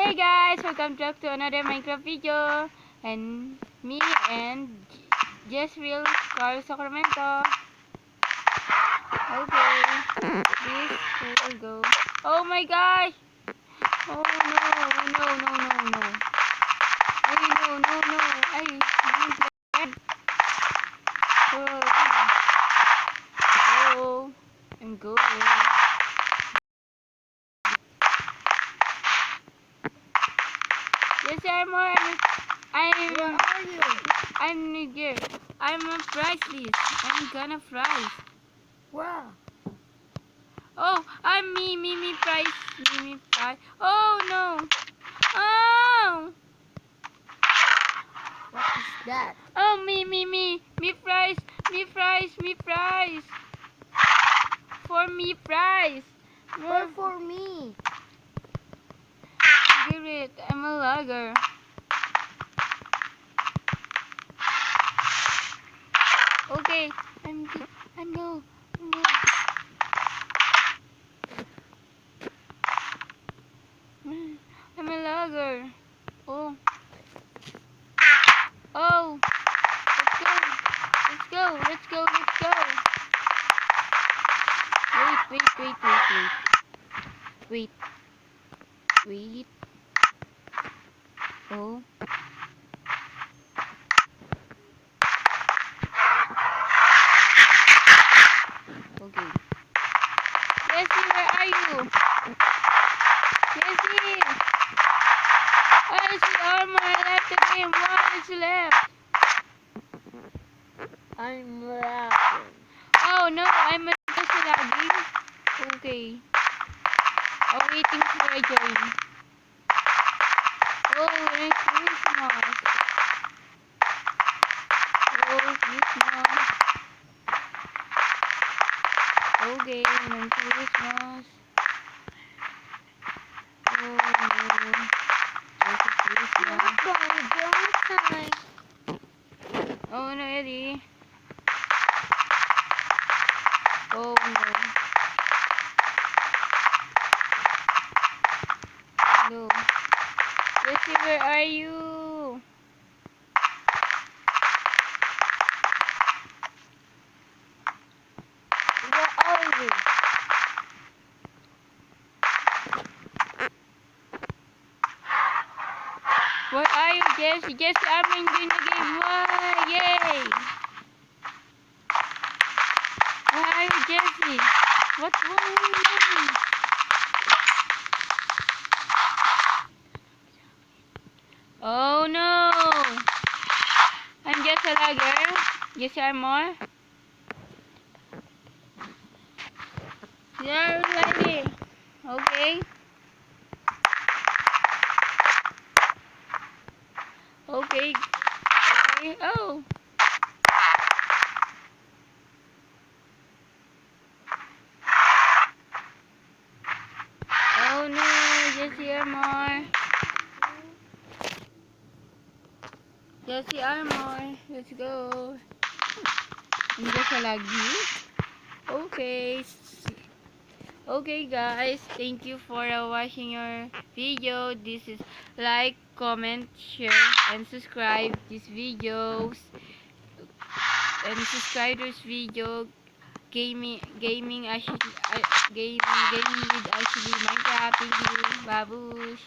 Hey guys, welcome back to another Minecraft video. And me and Jess will call Sacramento. Okay, this will go. Oh my gosh! Oh no, no, no, no, no. Hey, no, no, no. Ay, oh, oh, I'm going. Yes, Where are you? I'm here. I'm a priceless. I'm gonna fry. Where? Oh, I'm me, price, me, price. Oh no! Oh! What is that? Oh, me, price, me, price, me, price. For me, price. Where for me? Give it. I'm a logger. Okay, I'm no, no. I'm a logger. Oh, oh. Let's go, let's go, let's go. Wait. Wait. Oh. Okay. Jessie, where are you? Jessie! I see armor. I left the game. What is left? I'm laughing. Oh no, I'm just lagging. Okay. I'm waiting for a join. Oh, Merry Christmas. Oh, Christmas. Okay, Merry Christmas. Oh no. Merry Christmas. Time. Oh no, Eddie. Oh no. No. Jessie, where are you? Where are you? Where are you, Jessie? Jessie, I'm enjoying the game. Why? Yay! Where are you, Jessie? What's wrong? Oh no! I'm just a lagger. Jessie Armor. You're ready. Okay. Okay. Okay. Oh. Oh no, Jessie Armor. Jessie Armor. Let's go. I'm just a laggy. Okay. Okay guys, thank you for watching your video. This is like, comment, share, and subscribe these videos. And subscribe this video. Gaming, Ashley, gaming with Ashley Minecraft. Thank you, babush.